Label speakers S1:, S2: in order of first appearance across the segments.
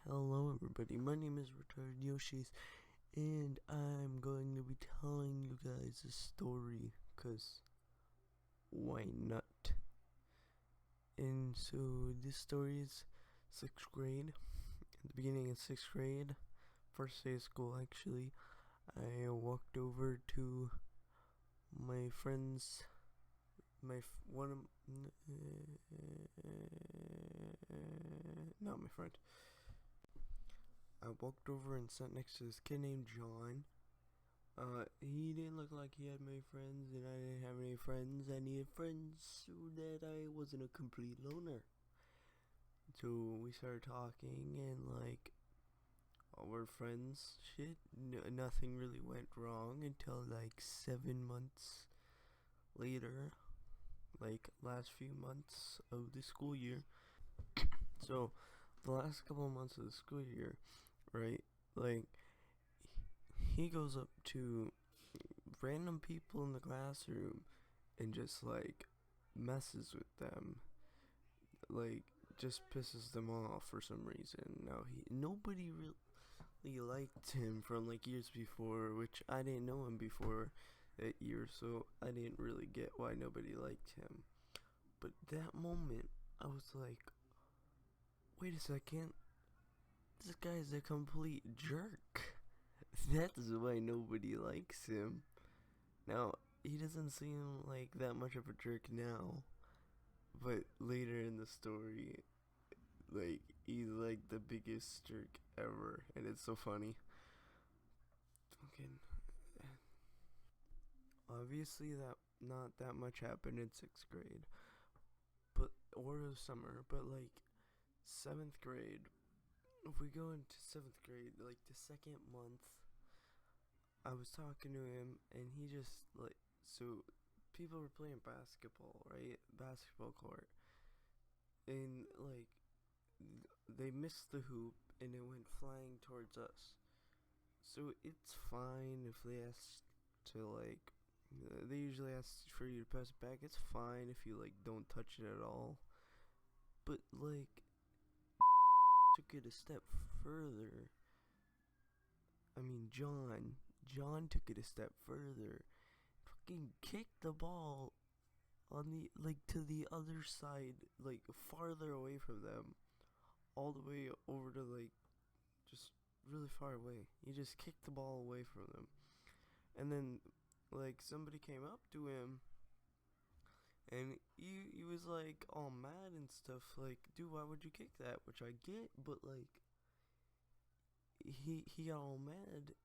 S1: Hello everybody, my name is Retarded Yoshis, and I'm going to be telling you guys a story, cause why not? And so this story is 6th grade, at the beginning of 6th grade, first day of school actually. I walked over to my friend's, not my friend. I walked over and sat next to this kid named John. He didn't look like he had many friends, and I didn't have any friends. I needed friends so that I wasn't a complete loner. So we started talking, and we're friends. Nothing really went wrong until 7 months later, last few months of the school year. So the last couple of months of the school year, right? He goes up to random people in the classroom and just messes with them, just pisses them off for some reason. Now nobody really liked him from years before, which I didn't know him before that year, so I didn't really get why nobody liked him. But that moment, I was like, wait a second, this guy's a complete jerk. That's why nobody likes him. Now, he doesn't seem like that much of a jerk now, but later in the story, he's the biggest jerk ever, and it's so funny. Okay. Obviously, that not that much happened in 6th grade, or summer, but 7th grade. If we go into 7th grade, the second month, I was talking to him, and he just so people were playing basketball, right? Basketball court, and they missed the hoop, and it went flying towards us. So it's fine if they ask to they usually ask for you to pass it back. It's fine if you don't touch it at all. But took it a step further. I mean, John took it a step further. Fucking kicked the ball on the to the other side, farther away from them, all the way over to just really far away. He just kicked the ball away from them, and then somebody came up to him, and he was all mad and stuff, dude, why would you kick that? Which I get, but he got all mad,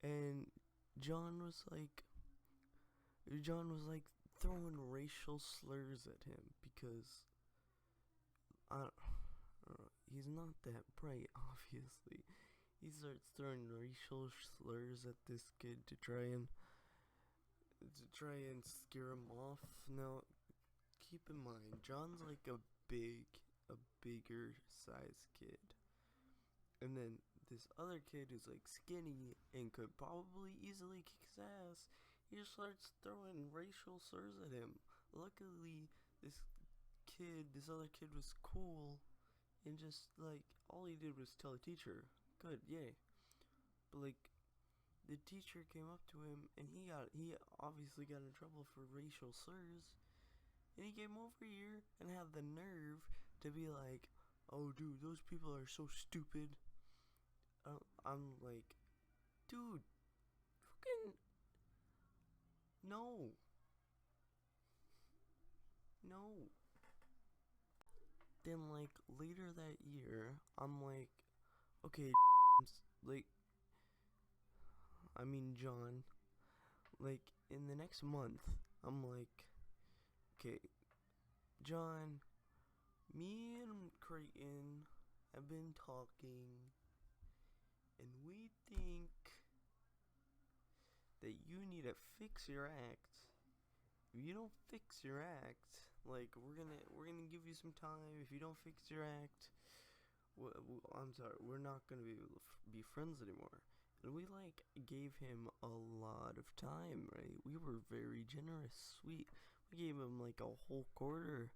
S1: and John was throwing racial slurs at him because I don't know, he's not that bright, obviously. He starts throwing racial slurs at this kid to try and scare him off. Now, keep in mind, John's a bigger size kid. And then this other kid who's skinny and could probably easily kick his ass, he just starts throwing racial slurs at him. Luckily, this other kid was cool, and just all he did was tell the teacher, good, yay. But the teacher came up to him, and he obviously got in trouble for racial slurs, and he came over here and had the nerve to be oh dude, those people are so stupid. I'm dude, fucking no. Then later that year, I'm okay, I mean John, in the next month, I'm okay, John, me and Creighton have been talking, and we think that you need to fix your act. If you don't fix your act, we're gonna give you some time. If you don't fix your act, I'm sorry, we're not gonna be able to be friends anymore. And we gave him a lot of time, right? We were very generous. We gave him a whole quarter.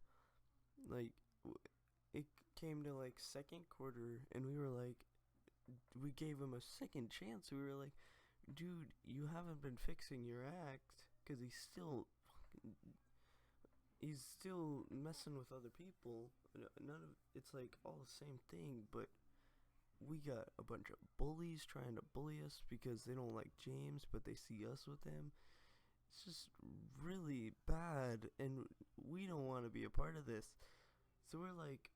S1: It came to like second quarter, and we were like, we gave him a second chance. We were like, dude, you haven't been fixing your act, because he's still messing with other people. None of it's like all the same thing, but we got a bunch of bullies trying to bully us because they don't like James, but they see us with him. It's just really bad, and we don't want to be a part of this. So we're like,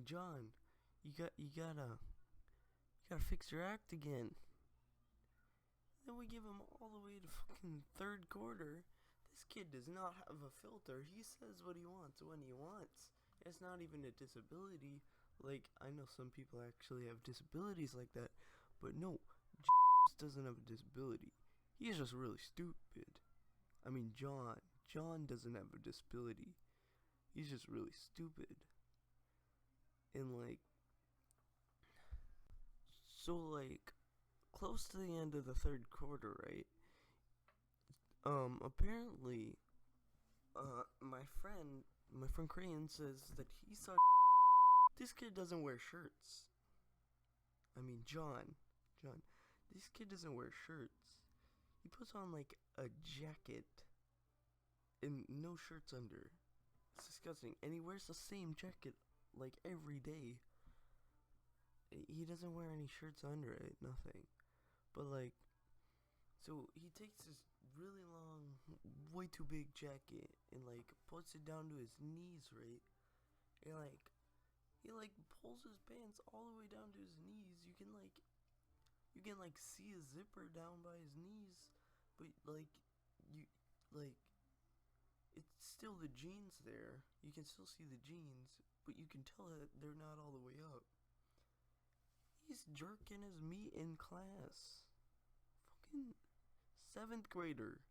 S1: John, you gotta fix your act again. Then we give him all the way to fucking third quarter. This kid does not have a filter. He says what he wants when he wants. It's not even a disability. Like, I know some people actually have disabilities like that, but no, doesn't have a disability. He's just really stupid. John doesn't have a disability. He's just really stupid. And close to the end of the third quarter, right? Apparently, my friend Crayon says that he saw this kid doesn't wear shirts. John, this kid doesn't wear shirts. He puts on like a jacket and no shirts under. It's disgusting. And he wears the same jacket like every day. He doesn't wear any shirts under it, nothing. But so he takes this really long, way too big jacket and puts it down to his knees, right? And he pulls his pants all the way down to his knees. You can see a zipper down by his knees, but it's still the jeans there. You can still see the jeans, but you can tell that they're not all the way up. He's jerking his meat in class. Fucking 7th grader.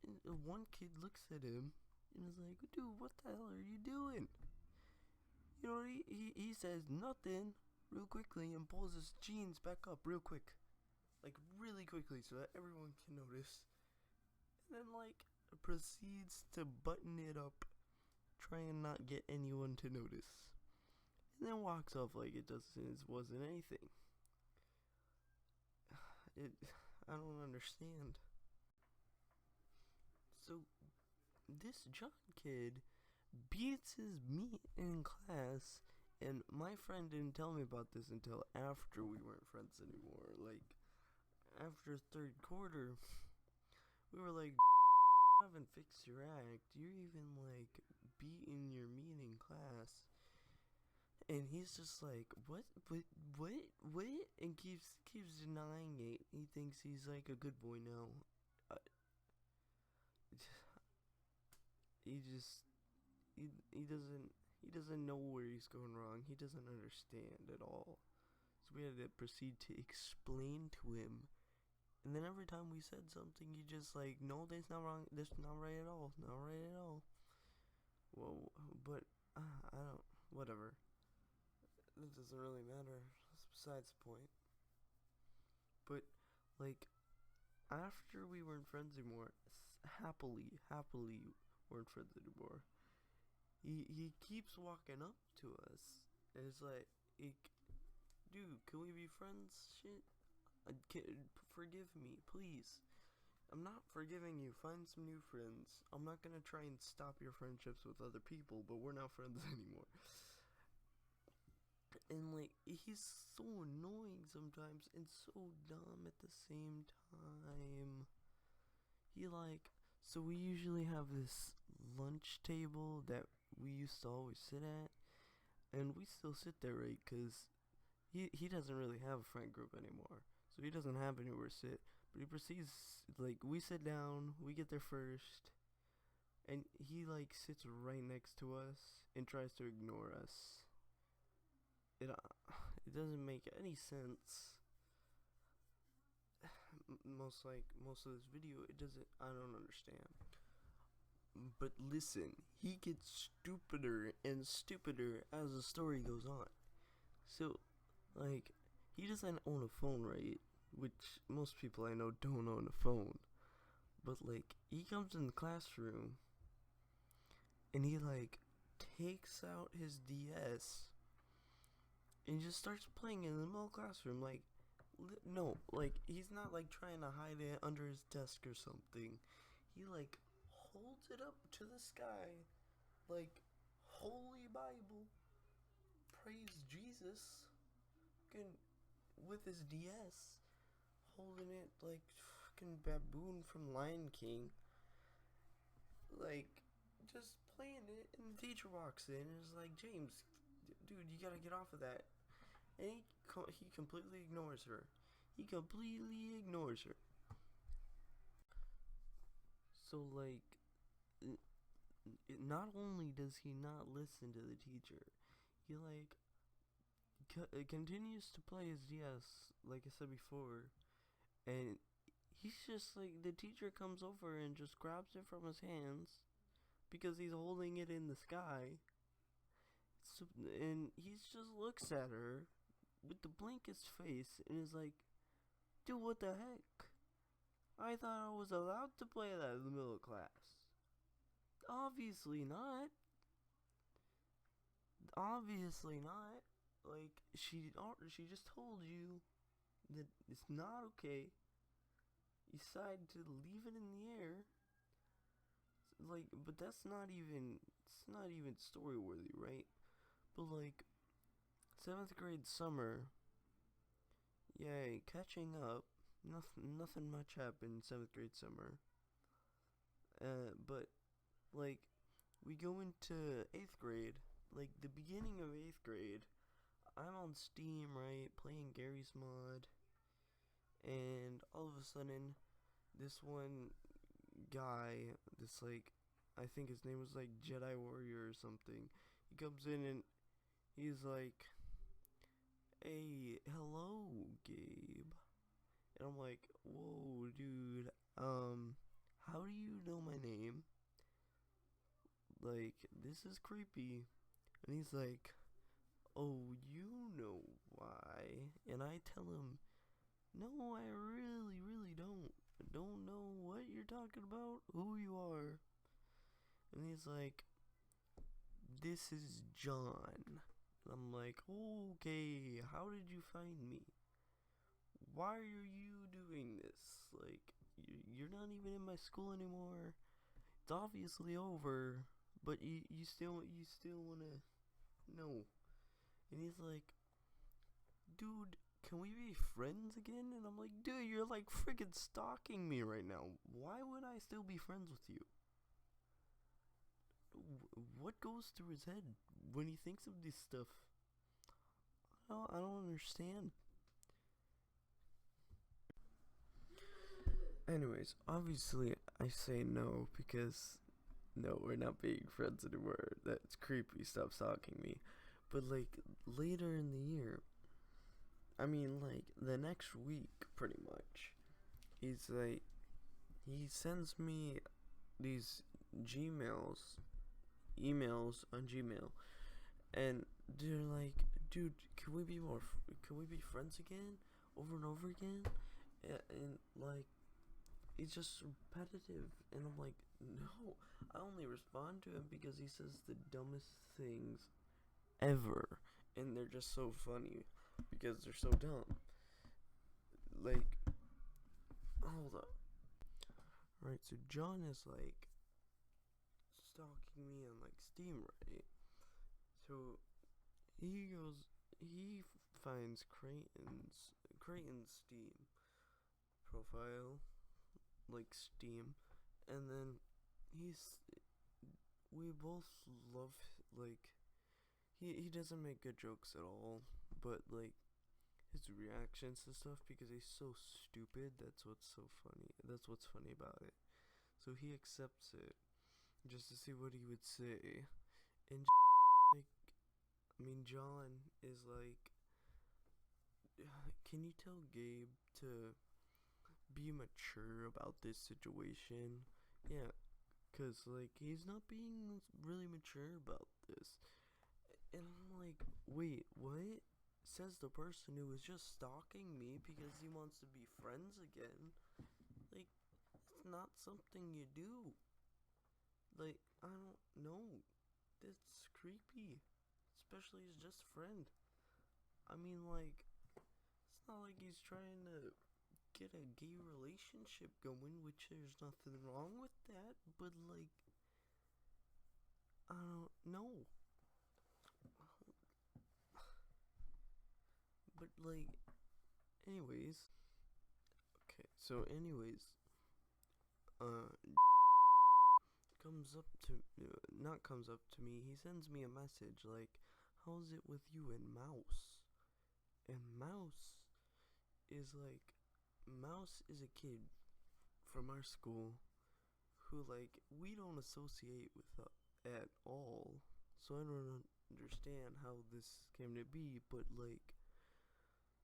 S1: And one kid looks at him and is like, dude, what the hell are you doing? You know, he says nothing real quickly and pulls his jeans back up real quick. Really quickly so that everyone can notice. And then proceeds to button it up, try and not get anyone to notice. And then walks off like it wasn't anything. I don't understand. So, this John kid beats his meat in class, and my friend didn't tell me about this until after we weren't friends anymore. After third quarter, we were like, haven't fixed your act. You're even beating your meat in class. And he's just like, what? And keeps denying it. He thinks he's a good boy now. He doesn't know where he's going wrong. He doesn't understand at all. So we had to proceed to explain to him. And then every time we said something, he just no, that's not wrong. That's not right at all. Not right at all. Well, but I don't. Whatever. It doesn't really matter. That's besides the point. But after we weren't friends anymore, happily weren't friends anymore. He keeps walking up to us, and it's like, dude, can we be friends? Shit, forgive me, please. I'm not forgiving you. Find some new friends. I'm not gonna try and stop your friendships with other people, but we're not friends anymore. And he's so annoying sometimes and so dumb at the same time. So we usually have this lunch table that we used to always sit at, and we still sit there, right? Because he doesn't really have a friend group anymore, so he doesn't have anywhere to sit. But he proceeds, we sit down, we get there first, and he sits right next to us and tries to ignore us. It doesn't make any sense. Most of this video, I don't understand. But listen, he gets stupider and stupider as the story goes on. So, he doesn't own a phone, right? Which most people I know don't own a phone. But he comes in the classroom and he takes out his DS and just starts playing in the middle classroom. Like, no, like, he's not like trying to hide it under his desk or something. He like holds it up to the sky, like, Holy Bible, praise Jesus, with his DS, holding it like fucking baboon from Lion King, like, just playing it, and the teacher walks in and is like, James, dude, you gotta get off of that. And he completely ignores her. He completely ignores her. So, like, not only does he not listen to the teacher, he, like, continues to play his DS, like I said before, and he's just like, the teacher comes over and just grabs it from his hands because he's holding it in the sky, and he just looks at her with the blankest face and is like, dude, what the heck? I thought I was allowed to play that in the middle of class. Obviously not. Obviously not. Like, she just told you that it's not okay. You decide to leave it in the air. Like, but it's not even story worthy, right? But like, 7th grade summer, yay, catching up. Nothing much happened 7th grade summer. But like, we go into 8th grade, like the beginning of 8th grade. I'm on Steam, right, playing Gary's mod, and all of a sudden, this one guy, this, like, I think his name was like Jedi Warrior or something, he comes in and he's like, hey, hello, Gabe. And I'm like, whoa, dude, how do you know my name? Like, this is creepy. And he's like, oh, you know why? And I tell him, no, I really don't. I don't know what you're talking about, who you are. And he's like, this is John. And I'm like, okay, how did you find me? Why are you doing this? Like, you're not even in my school anymore. It's obviously over, but you still wanna know. And he's like, dude, can we be friends again? And I'm like, dude, you're like freaking stalking me right now. Why would I still be friends with you? What goes through his head when he thinks of this stuff? I don't understand. Anyways, obviously I say no because no, we're not being friends anymore. That's creepy. Stop stalking me. But like later in the year, I mean like the next week pretty much, he's like, he sends me these emails on Gmail, and they're like, dude, can we be friends again, over and over again? And like, it's just repetitive, and I'm like, no. I only respond to him because he says the dumbest things ever, and they're just so funny because they're so dumb. Like, hold up. Right, so John is like stalking me on like Steam, right? So he finds Creighton's Steam profile, like Steam, and then we both love, like, he doesn't make good jokes at all, but like his reactions to stuff, because he's so stupid, that's what's funny about it. So he accepts it just to see what he would say, and like, I mean, John is like, can you tell Gabe to be mature about this situation? Yeah, cause like he's not being really mature about this. And I'm like, wait, what? Says the person who was just stalking me because he wants to be friends again. Like, it's not something you do. Like, I don't know. That's creepy. Especially his just friend. I mean, like, it's not like he's trying to get a gay relationship going, which there's nothing wrong with that, but like, I don't know. But like, anyways, okay, so anyways, uh, comes up to, not comes up to me, he sends me a message like, how's it with you and Mouse? And Mouse is like, Mouse is a kid from our school who, like, we don't associate with at all. So I don't understand how this came to be, but like,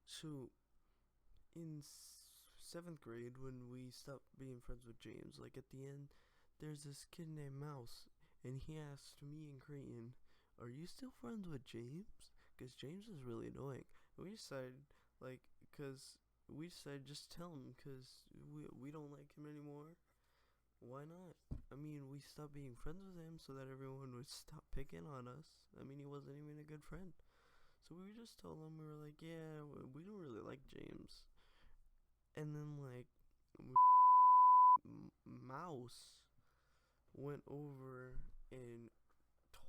S1: so in 7th grade when we stopped being friends with James, like at the end, there's this kid named Mouse, and he asked me and Creighton, "Are you still friends with James?" Because James is really annoying. And we decided, like, just tell him, because we don't like him anymore. Why not? I mean, we stopped being friends with him so that everyone would stop picking on us. I mean, he wasn't even a good friend. So we just told him, we were like, yeah, we don't really like James. And then, like, Mouse went over and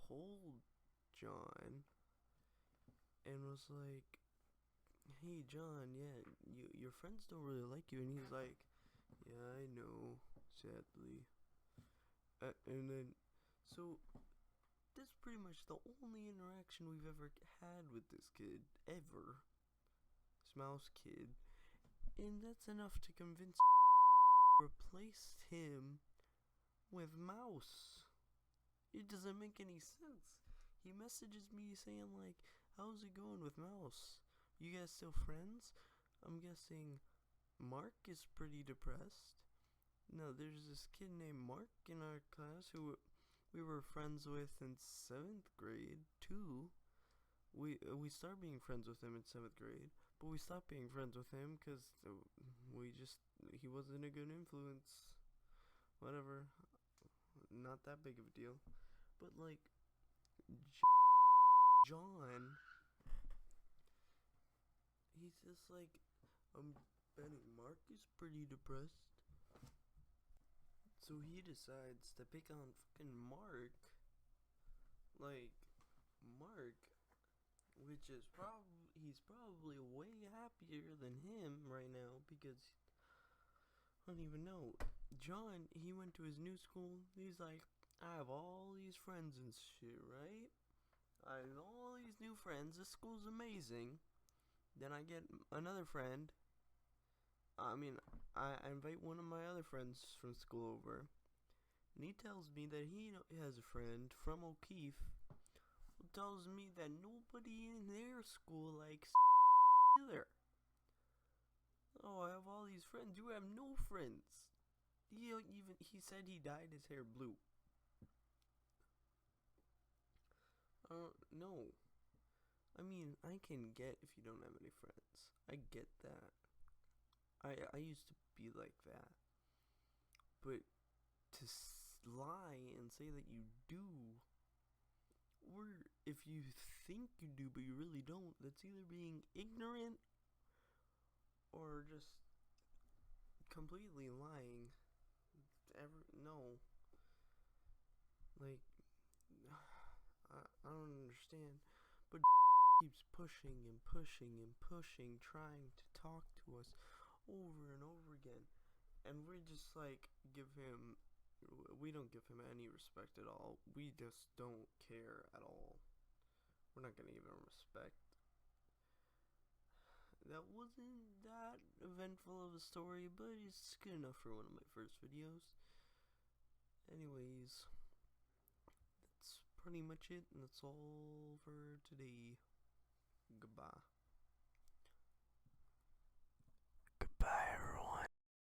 S1: told John and was like, hey, John, yeah, your friends don't really like you. And he's like, yeah, I know, sadly. And then, so that's pretty much the only interaction we've ever had with this kid, ever. This Mouse kid. And that's enough to convince replaced him with Mouse. It doesn't make any sense. He messages me saying like, how's it going with Mouse? You guys still friends? I'm guessing Marc is pretty depressed. No, there's this kid named Marc in our class who we were friends with in 7th grade too. We started being friends with him in 7th grade, but we stopped being friends with him because he wasn't a good influence. Whatever, not that big of a deal. But like, John, he's just like, Benny, Marc is pretty depressed. So he decides to pick on fucking Marc. Like, Marc, which is he's probably way happier than him right now because I don't even know. John, he went to his new school. He's like, I have all these friends and shit, right? I have all these new friends. This school's amazing. Then I get another friend. I mean, I invite one of my other friends from school over. And he tells me that he has a friend from O'Keefe who tells me that nobody in their school likes either. Oh, I have all these friends. You have no friends. He said he dyed his hair blue. No. I mean, I can get if you don't have any friends. I get that. I used to be like that. But to lie and say that you do, or if you think you do but you really don't, that's either being ignorant or just completely lying. No. Like, I don't understand. But keeps pushing and pushing and pushing, trying to talk to us over and over again. And we're just like, we don't give him any respect at all. We just don't care at all. We're not gonna give him respect. That wasn't that eventful of a story, but it's good enough for one of my first videos. Anyways, that's pretty much it, and that's all for today. Goodbye. Goodbye,